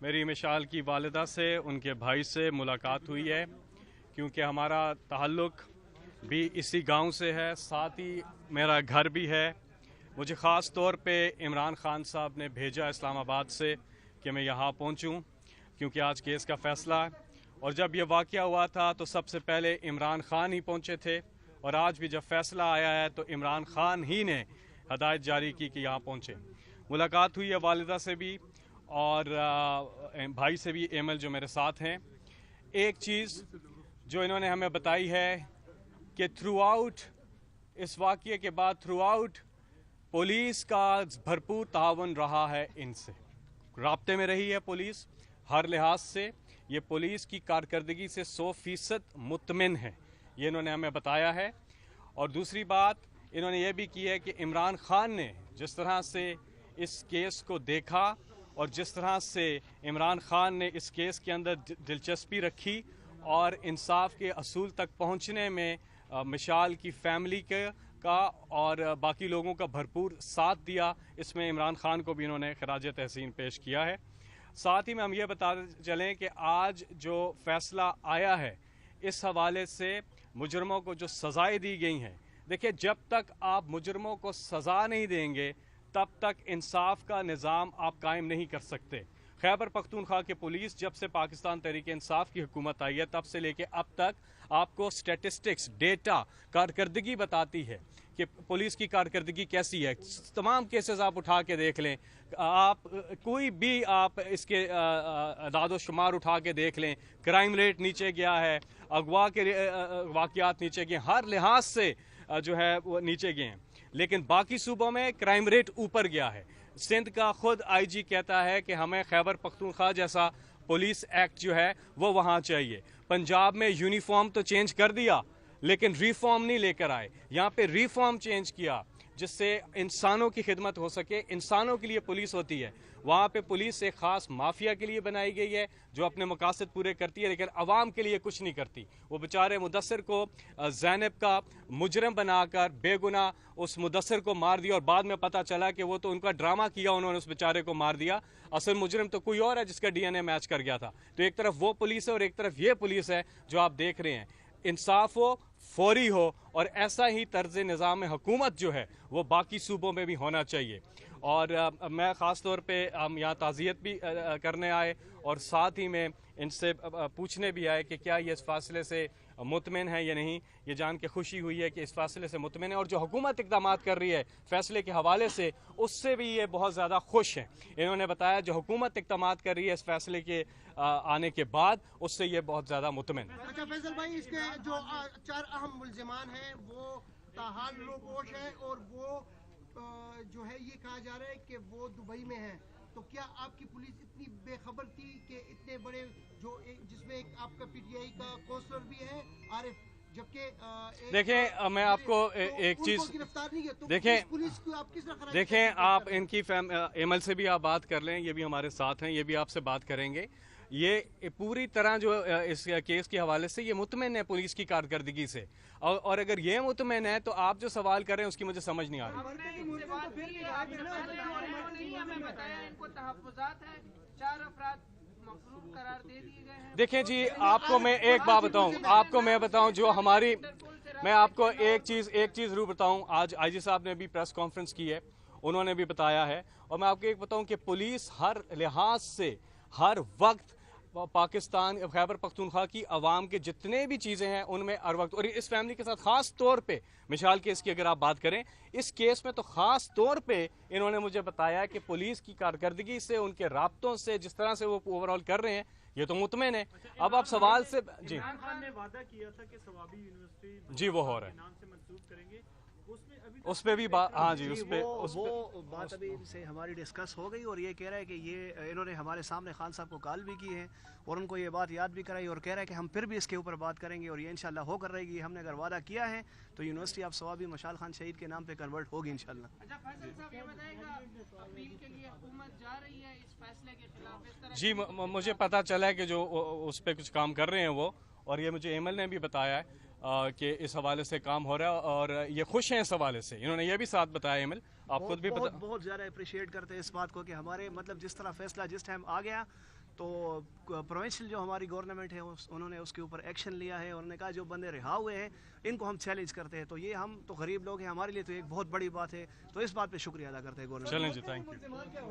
میری مشال کی والدہ سے ان کے بھائی سے ملاقات ہوئی ہے، کیونکہ ہمارا تعلق بھی اسی گاؤں سے ہے، ساتھ ہی میرا گھر بھی ہے۔ مجھے خاص طور پہ عمران خان صاحب نے بھیجا اسلام آباد سے کہ میں یہاں پہنچوں، کیونکہ آج کیس کا فیصلہ ہے۔ اور جب یہ واقعہ ہوا تھا تو سب سے پہلے عمران خان ہی پہنچے تھے، اور آج بھی جب فیصلہ آیا ہے تو عمران خان ہی نے ہدایت جاری کی کہ یہاں پہنچے۔ ملاقات ہوئی ہے والدہ سے بھی اور بھائی سے بھی، ایمل جو میرے ساتھ ہیں۔ ایک چیز جو انہوں نے ہمیں بتائی ہے کہ تھرو آؤٹ اس واقعے کے بعد پولیس کا بھرپور تعاون رہا ہے، ان سے رابطے میں رہی ہے پولیس ہر لحاظ سے، یہ پولیس کی کارکردگی سے 100% مطمئن ہے، یہ انہوں نے ہمیں بتایا ہے۔ اور دوسری بات انہوں نے یہ بھی کی ہے کہ عمران خان نے جس طرح سے اس کیس کو دیکھا اور جس طرح سے عمران خان نے اس کیس کے اندر دلچسپی رکھی اور انصاف کے اصول تک پہنچنے میں مشال کی فیملی کا اور باقی لوگوں کا بھرپور ساتھ دیا، اس میں عمران خان کو بھی انہوں نے خراج تحسین پیش کیا ہے۔ ساتھ ہی میں ہم یہ بتاتے چلیں کہ آج جو فیصلہ آیا ہے اس حوالے سے مجرموں کو جو سزائیں دی گئی ہیں، دیکھیں جب تک آپ مجرموں کو سزا نہیں دیں گے تب تک انصاف کا نظام آپ قائم نہیں کر سکتے۔ خیبر پختونخوا کے پولیس جب سے پاکستان تحریک انصاف کی حکومت آئی ہے تب سے لے کے اب تک آپ کو سٹیٹسٹکس، ڈیٹا، کارکردگی بتاتی ہے کہ پولیس کی کارکردگی کیسی ہے۔ تمام کیسز آپ اٹھا کے دیکھ لیں، آپ کوئی بھی آپ اس کے اعداد و شمار اٹھا کے دیکھ لیں، کرائم ریٹ نیچے گیا ہے، اغوا کے واقعات نیچے گئے، ہر لحاظ سے جو ہے وہ نیچے گئے ہیں، لیکن باقی صوبوں میں کرائم ریٹ اوپر گیا ہے۔ سندھ کا خود آئی جی کہتا ہے کہ ہمیں خیبر پختونخوا جیسا پولیس ایکٹ جو ہے وہ وہاں چاہیے۔ پنجاب میں یونیفارم تو چینج کر دیا لیکن ریفارم نہیں لے کر آئے، یہاں پہ ریفارم چینج کیا جس سے انسانوں کی خدمت ہو سکے، انسانوں کے لیے پولیس ہوتی ہے۔ وہاں پہ پولیس ایک خاص مافیا کے لیے بنائی گئی ہے جو اپنے مقاصد پورے کرتی ہے لیکن عوام کے لیے کچھ نہیں کرتی۔ وہ بیچارے مدثر کو زینب کا مجرم بنا کر بے گناہ اس مدثر کو مار دیا، اور بعد میں پتہ چلا کہ وہ تو ان کا ڈرامہ کیا، انہوں نے اس بیچارے کو مار دیا، اصل مجرم تو کوئی اور ہے جس کا ڈی این اے میچ کر گیا تھا۔ تو ایک طرف وہ پولیس ہے اور ایک طرف یہ پولیس ہے جو آپ دیکھ رہے ہیں۔ انصاف ہو، فوری ہو، اور ایسا ہی طرز نظام حکومت جو ہے وہ باقی صوبوں میں بھی ہونا چاہیے۔ اور میں خاص طور پہ ہم یہاں تعزیت بھی کرنے آئے اور ساتھ ہی میں ان سے پوچھنے بھی آئے کہ کیا یہ اس فاصلے سے مطمئن ہے یا نہیں۔ یہ جان کے خوشی ہوئی ہے کہ اس فاصلے سے مطمئن ہے، اور جو حکومت اقدامات کر رہی ہے فیصلے کے حوالے سے اس سے بھی یہ بہت زیادہ خوش ہیں۔ انہوں نے بتایا جو حکومت اقدامات کر رہی ہے اس فیصلے کے آنے کے بعد اس سے یہ بہت زیادہ مطمئن ہے۔ اچھا فیصل بھائی، اس کے جو 4 اہم ملزمان ہیں وہ تاحال روپوش ہیں اور وہ جو ہے یہ کہا جا رہا ہے کہ وہ دبئی میں ہیں، تو کیا آپ کی پولیس اتنی بے خبر تھی کہ اتنے بڑے جس میں آپ کا پی ٹی آئی کا کونسلر بھی ہے عارف، جبکہ دیکھیں میں آپ کو ایک چیز گرفتار نہیں کیا، دیکھیں پولیس کو آپ کس طرح دیکھیں آپ ان کی ایمل سے بھی آپ بات کر لیں، یہ بھی ہمارے ساتھ ہیں، یہ بھی آپ سے بات کریں گے۔ یہ پوری طرح جو اس کیس کے حوالے سے یہ مطمئن ہے پولیس کی کارکردگی سے، اور اگر یہ مطمئن ہے تو آپ جو سوال کر رہے ہیں اس کی مجھے سمجھ نہیں آ رہی۔ دیکھیں جی، آپ کو میں ایک بات بتاؤں، آپ کو میں بتاؤں جو ہماری، میں آپ کو ایک چیز ضرور بتاؤں۔ آج آئی جی صاحب نے بھی پریس کانفرنس کی ہے، انہوں نے بھی بتایا ہے، اور میں آپ کو ایک بتاؤں کہ پولیس ہر لحاظ سے ہر وقت پاکستان خیبر پختونخوا کی عوام کے جتنے بھی چیزیں ہیں ان میں ہر وقت، اور اس فیملی کے ساتھ خاص طور پہ مشال کیس کی اگر آپ بات کریں اس کیس میں تو خاص طور پہ انہوں نے مجھے بتایا کہ پولیس کی کارکردگی سے، ان کے رابطوں سے، جس طرح سے وہ اوورآل کر رہے ہیں یہ تو مطمئن ہے۔ اب آپ سوال سے جی عمران خان نے وعدہ کیا تھا کہ ثوابی یونیورسٹی جی وہ ہو رہا ہے، نام سے منسوخ کریں گے، اس پہ بھی بات، ہاں جی اس پہ وہ بات ابھی ان سے ہماری ڈسکس ہو گئی، اور یہ کہہ رہا ہے کہ یہ انہوں نے ہمارے سامنے خان صاحب کو کال بھی کی ہے اور ان کو یہ بات یاد بھی کرائی، اور کہہ رہا ہے کہ ہم پھر بھی اس کے اوپر بات کریں گے اور یہ انشاءاللہ ہو کر رہے گی۔ ہم نے اگر وعدہ کیا ہے تو یونیورسٹی آف ثوابی مشال خان شہید کے نام پہ کنورٹ ہوگی انشاءاللہ۔ جی مجھے پتا چلا ہے کہ جو اس پہ کچھ کام کر رہے ہیں وہ، اور یہ مجھے ایمل نے بھی بتایا ہے کہ اس حوالے سے کام ہو رہا ہے اور یہ خوش ہیں اس حوالے سے، انہوں نے یہ بھی ساتھ بتایا۔ ایمل آپ خود بھی بہت زیادہ اپریشیٹ کرتے ہیں اس بات کو کہ ہمارے مطلب جس طرح فیصلہ جس ٹائم آ گیا تو پروونشل جو ہماری گورنمنٹ ہے انہوں نے اس کے اوپر ایکشن لیا ہے اور انہوں نے کہا جو بندے رہا ہوئے ہیں ان کو ہم چیلنج کرتے ہیں. تو یہ ہم تو غریب لوگ ہیں, ہمارے لیے تو ایک بہت بڑی بات ہے. تو اس بات پہ شکریہ ادا کرتے ہیں گورنمنٹ. چلیں جی, تھینک یو.